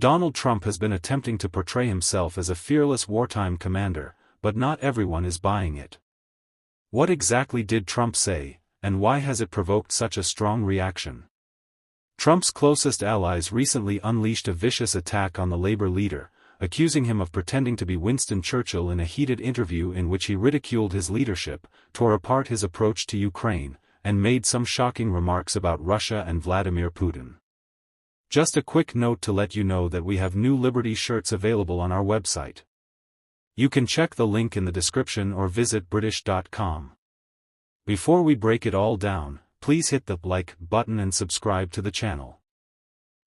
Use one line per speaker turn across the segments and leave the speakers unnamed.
Donald Trump has been attempting to portray himself as a fearless wartime commander, but not everyone is buying it. What exactly did Trump say, and why has it provoked such a strong reaction? Trump's closest allies recently unleashed a vicious attack on the Labour leader, accusing him of pretending to be Winston Churchill in a heated interview in which he ridiculed his leadership, tore apart his approach to Ukraine, and made some shocking remarks about Russia and Vladimir Putin. Just a quick note to let you know that we have new Liberty shirts available on our website. You can check the link in the description or visit British.com. Before we break it all down, please hit the like button and subscribe to the channel.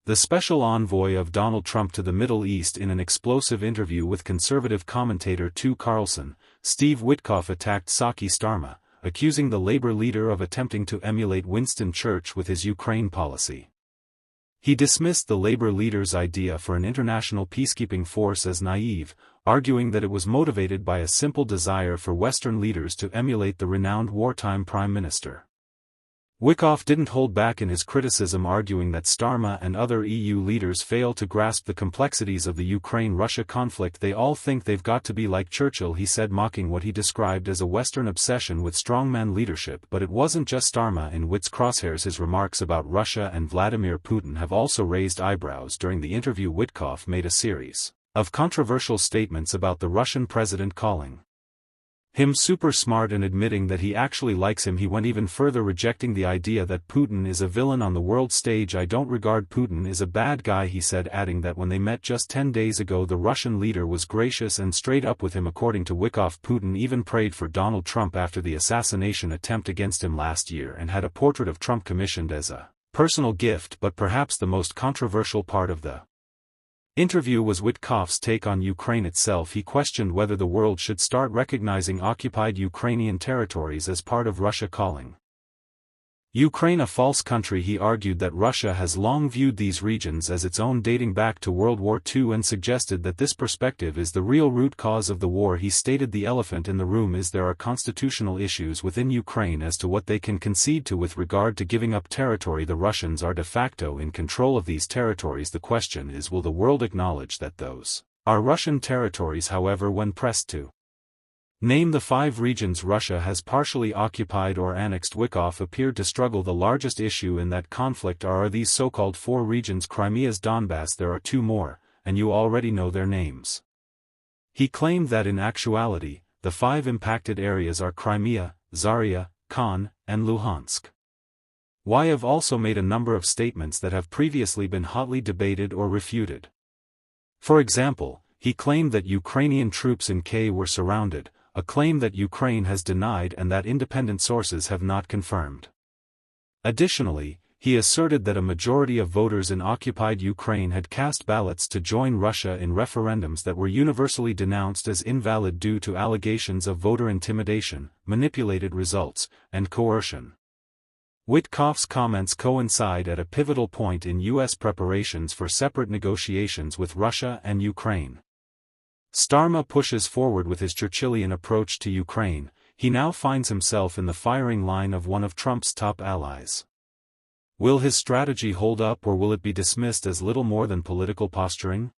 The special envoy of Donald Trump to the Middle East in an explosive interview with conservative commentator Tucker Carlson, Steve Witkoff attacked Keir Starmer, accusing the Labour leader of attempting to emulate Winston Churchill with his Ukraine policy. He dismissed the Labour leader's idea for an international peacekeeping force as naive, arguing that it was motivated by a simple desire for Western leaders to emulate the renowned wartime Prime Minister. Witkoff didn't hold back in his criticism, arguing that Starmer and other EU leaders fail to grasp the complexities of the Ukraine-Russia conflict. They all think they've got to be like Churchill, he said, mocking what he described as a Western obsession with strongman leadership. But it wasn't just Starmer in Witt's crosshairs. His remarks about Russia and Vladimir Putin have also raised eyebrows. During the interview, Witkoff made a series of controversial statements about the Russian president, calling him super smart and admitting that he actually likes him. He went even further, rejecting the idea that Putin is a villain on the world stage. I don't regard Putin as a bad guy, he said, adding that when they met just 10 days ago the Russian leader was gracious and straight up with him. According to Witkoff, Putin even prayed for Donald Trump after the assassination attempt against him last year and had a portrait of Trump commissioned as a personal gift. But perhaps the most controversial part of the interview was Witkoff's take on Ukraine itself. He questioned whether the world should start recognizing occupied Ukrainian territories as part of Russia, calling Ukraine a false country. He argued that Russia has long viewed these regions as its own, dating back to World War II, and suggested that this perspective is the real root cause of the war. He stated the elephant in the room is there are constitutional issues within Ukraine as to what they can concede to with regard to giving up territory. The Russians are de facto in control of these territories. The question is, will the world acknowledge that those are Russian territories? However, when pressed to name the 5 regions Russia has partially occupied or annexed, Witkoff appeared to struggle. The largest issue in that conflict are these so-called 4 regions: Crimea's Donbass. There are 2 more, and you already know their names. He claimed that in actuality, the 5 impacted areas are Crimea, Zaria, Khan, and Luhansk. Witkoff also made a number of statements that have previously been hotly debated or refuted. For example, he claimed that Ukrainian troops in Kyiv were surrounded, a claim that Ukraine has denied and that independent sources have not confirmed. Additionally, he asserted that a majority of voters in occupied Ukraine had cast ballots to join Russia in referendums that were universally denounced as invalid due to allegations of voter intimidation, manipulated results, and coercion. Witkoff's comments coincide at a pivotal point in U.S. preparations for separate negotiations with Russia and Ukraine. Starmer pushes forward with his Churchillian approach to Ukraine. He now finds himself in the firing line of one of Trump's top allies. Will his strategy hold up, or will it be dismissed as little more than political posturing?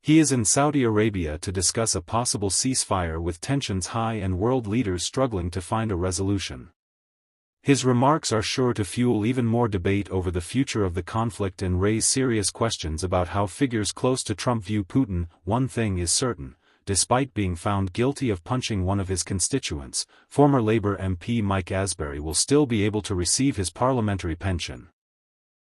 He is in Saudi Arabia to discuss a possible ceasefire with tensions high and world leaders struggling to find a resolution. His remarks are sure to fuel even more debate over the future of the conflict and raise serious questions about how figures close to Trump view Putin. One thing is certain: despite being found guilty of punching one of his constituents, former Labour MP Mike Asbury will still be able to receive his parliamentary pension.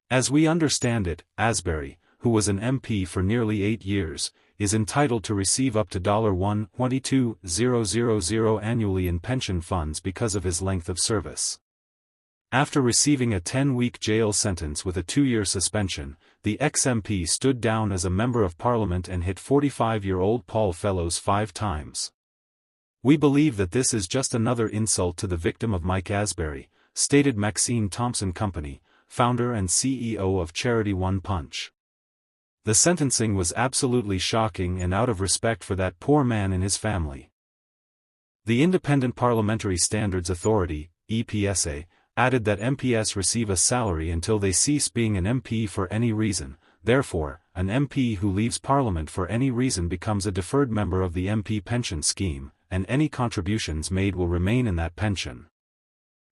As we understand it, Asbury, who was an MP for nearly 8 years, is entitled to receive up to $122,000 annually in pension funds because of his length of service. After receiving a 10-week jail sentence with a 2-year suspension, the ex-MP stood down as a Member of Parliament and hit 45-year-old Paul Fellows 5 times. "We believe that this is just another insult to the victim of Mike Asbury," stated Maxine Thompson Company, founder and CEO of charity One Punch. "The sentencing was absolutely shocking and out of respect for that poor man and his family." The Independent Parliamentary Standards Authority, EPSA, added that MPs receive a salary until they cease being an MP for any reason, Therefore, an MP who leaves Parliament for any reason becomes a deferred member of the MP pension scheme, and any contributions made will remain in that pension.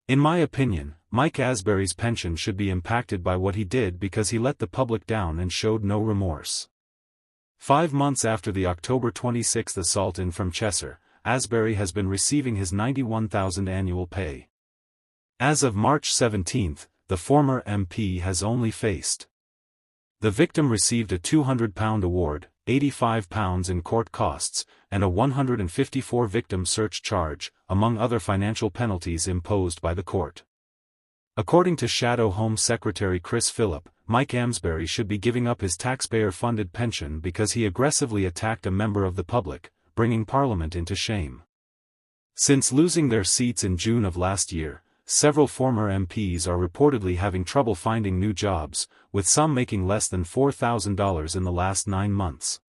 In my opinion, Mike Asbury's pension should be impacted by what he did because he let the public down and showed no remorse. 5 months after the October 26 assault from Cheshire, Asbury has been receiving his £91,000 annual pay. As of March 17, the former MP has only faced. The victim received a £200 award, £85 in court costs, and a £154 victim search charge, among other financial penalties imposed by the court. According to Shadow Home Secretary Chris Phillip, Mike Asbury should be giving up his taxpayer-funded pension because he aggressively attacked a member of the public, bringing Parliament into shame. Since losing their seats in June of last year, several former MPs are reportedly having trouble finding new jobs, with some making less than $4,000 in the last 9 months.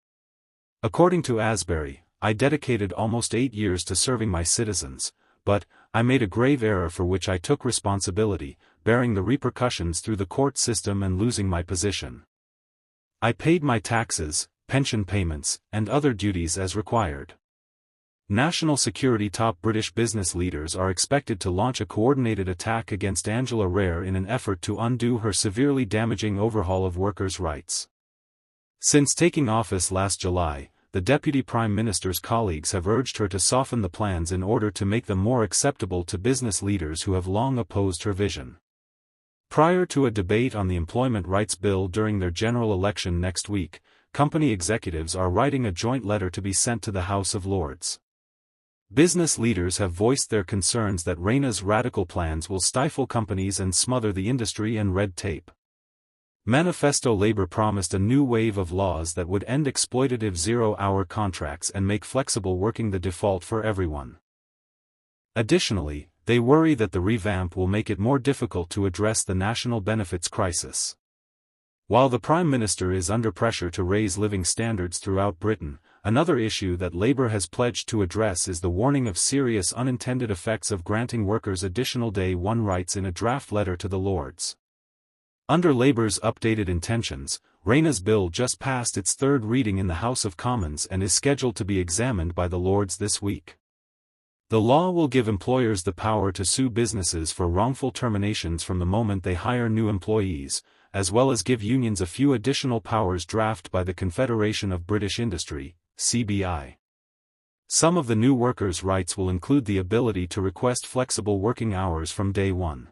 According to Asbury, I dedicated almost 8 years to serving my citizens, but I made a grave error for which I took responsibility, bearing the repercussions through the court system and losing my position. I paid my taxes, pension payments, and other duties as required. National security top British business leaders are expected to launch a coordinated attack against Angela Rare in an effort to undo her severely damaging overhaul of workers' rights. Since taking office last July, the Deputy Prime Minister's colleagues have urged her to soften the plans in order to make them more acceptable to business leaders who have long opposed her vision. Prior to a debate on the Employment Rights Bill during their general election next week, company executives are writing a joint letter to be sent to the House of Lords. Business leaders have voiced their concerns that Rayna's radical plans will stifle companies and smother the industry and red tape. Manifesto Labour promised a new wave of laws that would end exploitative zero-hour contracts and make flexible working the default for everyone. Additionally, they worry that the revamp will make it more difficult to address the national benefits crisis. While the Prime Minister is under pressure to raise living standards throughout Britain, another issue that Labour has pledged to address is the warning of serious unintended effects of granting workers additional Day 1 rights in a draft letter to the Lords. Under Labour's updated intentions, Rayna's bill just passed its third reading in the House of Commons and is scheduled to be examined by the Lords this week. The law will give employers the power to sue businesses for wrongful terminations from the moment they hire new employees, as well as give unions a few additional powers drafted by the Confederation of British Industry, CBI. Some of the new workers' rights will include the ability to request flexible working hours from day 1.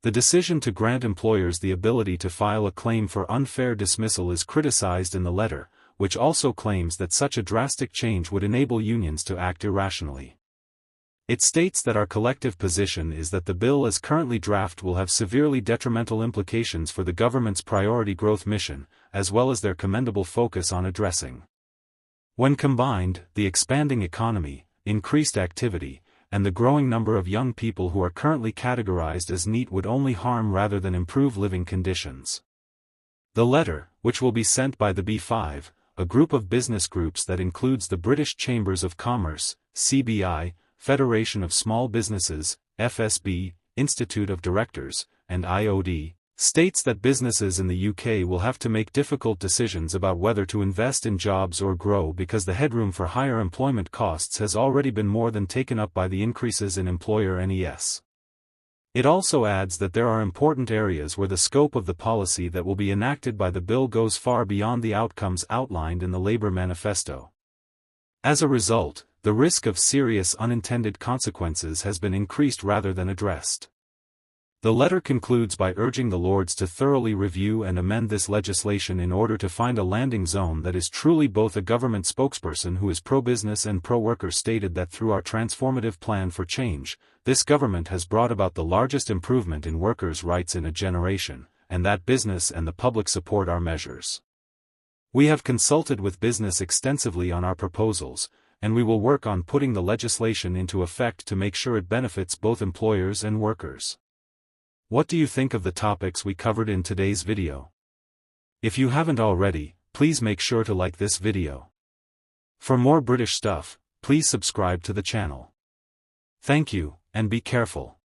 The decision to grant employers the ability to file a claim for unfair dismissal is criticized in the letter, which also claims that such a drastic change would enable unions to act irrationally. It states that our collective position is that the bill as currently drafted will have severely detrimental implications for the government's priority growth mission, as well as their commendable focus on addressing. When combined, the expanding economy, increased activity, and the growing number of young people who are currently categorized as NEET would only harm rather than improve living conditions. The letter, which will be sent by the B5, a group of business groups that includes the British Chambers of Commerce, CBI, Federation of Small Businesses, FSB, Institute of Directors, and IOD, states that businesses in the UK will have to make difficult decisions about whether to invest in jobs or grow because the headroom for higher employment costs has already been more than taken up by the increases in employer NES. It also adds that there are important areas where the scope of the policy that will be enacted by the bill goes far beyond the outcomes outlined in the Labour manifesto. As a result, the risk of serious unintended consequences has been increased rather than addressed. The letter concludes by urging the Lords to thoroughly review and amend this legislation in order to find a landing zone that is truly both. A government spokesperson who is pro-business and pro-worker stated that through our transformative plan for change, this government has brought about the largest improvement in workers' rights in a generation, and that business and the public support our measures. We have consulted with business extensively on our proposals, and we will work on putting the legislation into effect to make sure it benefits both employers and workers. What do you think of the topics we covered in today's video? If you haven't already, please make sure to like this video. For more British stuff, please subscribe to the channel. Thank you, and be careful.